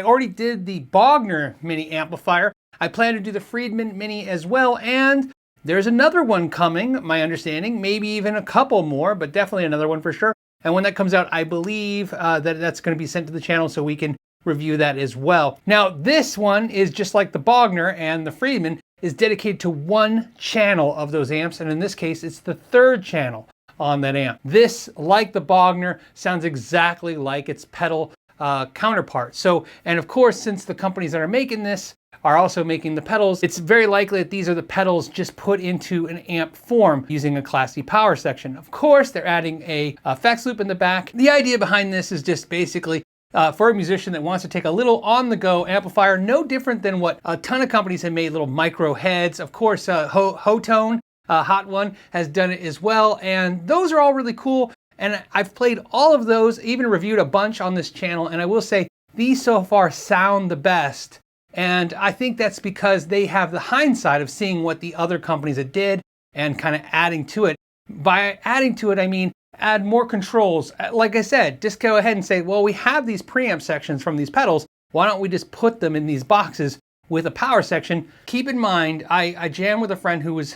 I already did the Bogner mini amplifier. I plan to do the Friedman mini as well, and there's another one coming, my understanding, maybe even a couple more, but definitely another one for sure. And when that comes out, I believe that's going to be sent to the channel so we can review that as well. Now, this one is just like the Bogner, and the Friedman is dedicated to one channel of those amps, and in this case, it's the third channel on that amp. This, like the Bogner, sounds exactly like its pedal counterpart. So, and of course, since the companies that are making this are also making the pedals, it's very likely that these are the pedals just put into an amp form using a Class D power section. Of course, they're adding a effects loop in the back. The idea behind this is just basically for a musician that wants to take a little on-the-go amplifier, no different than what a ton of companies have made, little micro heads. Of course, Hotone, Hot One, has done it as well, and those are all really cool. And I've played all of those, even reviewed a bunch on this channel, and I will say these so far sound the best. And I think that's because they have the hindsight of seeing what the other companies that did and kind of adding to it. By adding to it, I mean add more controls. Like I said, just go ahead and say, well, we have these preamp sections from these pedals. Why don't we just put them in these boxes with a power section? Keep in mind, I jammed with a friend who was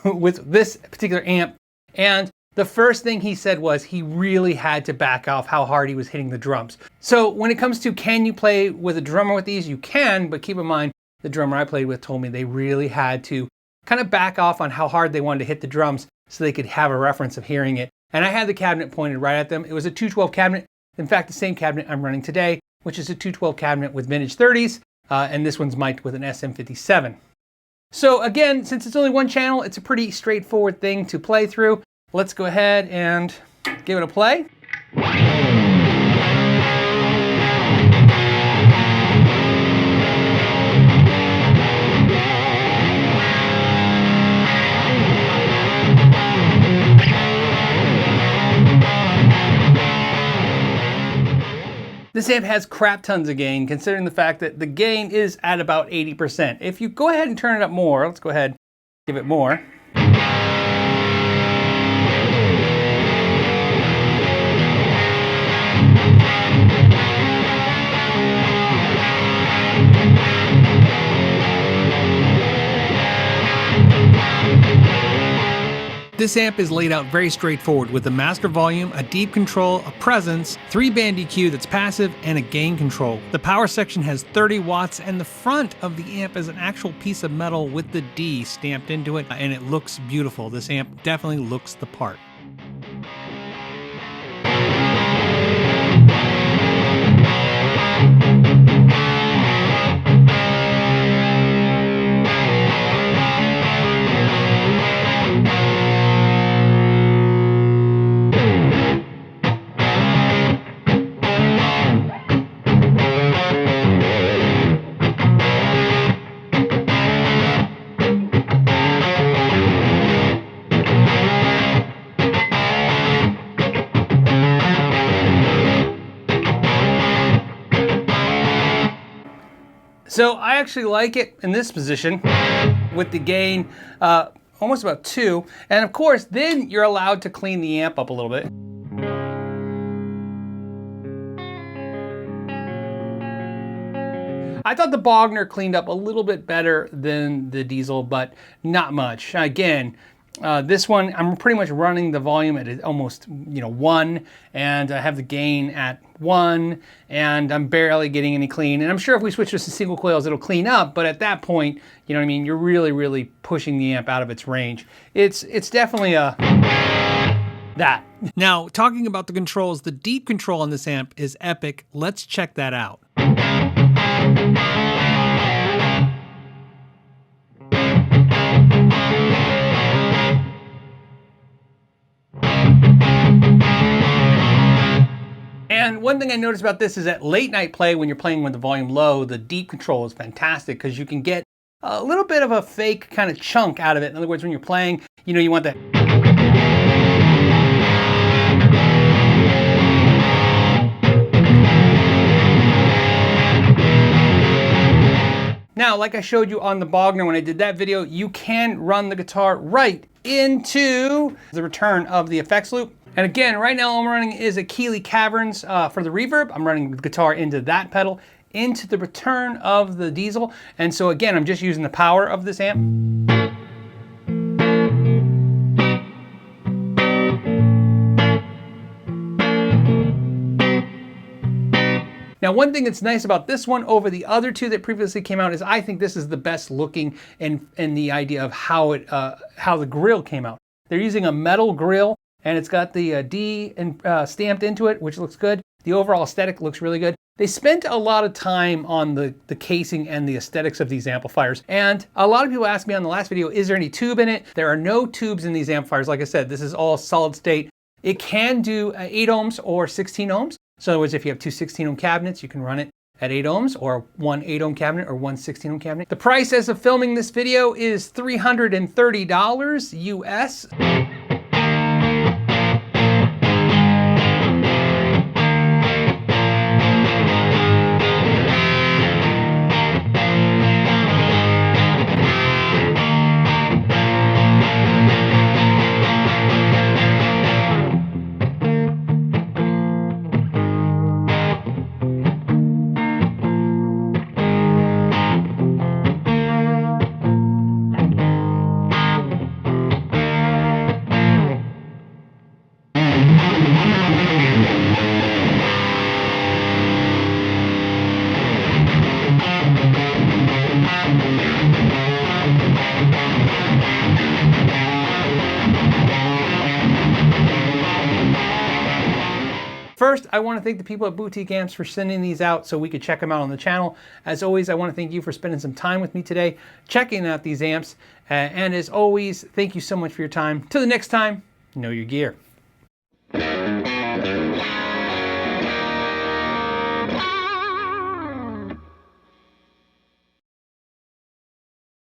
with this particular amp, and the first thing he said was he really had to back off how hard he was hitting the drums. So when it comes to can you play with a drummer with these, you can, but keep in mind the drummer I played with told me they really had to kind of back off on how hard they wanted to hit the drums so they could have a reference of hearing it. And I had the cabinet pointed right at them. It was a 212 cabinet. In fact, the same cabinet I'm running today, which is a 212 cabinet with vintage 30s, and this one's mic'd with an SM57. So again, since it's only one channel, it's a pretty straightforward thing to play through. Let's go ahead and give it a play. This amp has crap tons of gain, considering the fact that the gain is at about 80%. If you go ahead and turn it up more, let's go ahead and give it more. This amp is laid out very straightforward with a master volume, a deep control, a presence, 3-band EQ that's passive, and a gain control. The power section has 30 watts, and the front of the amp is an actual piece of metal with the D stamped into it, and it looks beautiful. This amp definitely looks the part. So I actually like it in this position with the gain almost about 2. And of course, then you're allowed to clean the amp up a little bit. I thought the Bogner cleaned up a little bit better than the Diezel, but not much. Again, this one, I'm pretty much running the volume at almost 1, and I have the gain at 1, and I'm barely getting any clean. And I'm sure if we switch this to single coils, it'll clean up, but at that point, you know what I mean, you're really pushing the amp out of its range. It's definitely that. Now, talking about the controls, the deep control on this amp is epic. Let's check that out. And one thing I noticed about this is at late night play, when you're playing with the volume low, the deep control is fantastic because you can get a little bit of a fake kind of chunk out of it. In other words, when you're playing, you want that. Now, like I showed you on the Bogner when I did that video, you can run the guitar right into the return of the effects loop. And again, right now all I'm running is a Keeley Caverns for the reverb. I'm running the guitar into that pedal, into the return of the Diezel. And so again, I'm just using the power of this amp. Now, one thing that's nice about this one over the other two that previously came out is I think this is the best looking in the idea of how the grill came out. They're using a metal grill, and it's got the D stamped into it, which looks good. The overall aesthetic looks really good. They spent a lot of time on the casing and the aesthetics of these amplifiers. And a lot of people asked me on the last video, is there any tube in it? There are no tubes in these amplifiers. Like I said, this is all solid state. It can do 8 ohms or 16 ohms. So in other words, if you have two 16 ohm cabinets, you can run it at 8 ohms, or one 8 ohm cabinet or one 16 ohm cabinet. The price as of filming this video is $330 US. First, I want to thank the people at Boutique Amps for sending these out so we could check them out on the channel. As always, I want to thank you for spending some time with me today, checking out these amps. And as always, thank you so much for your time. Till the next time, know your gear.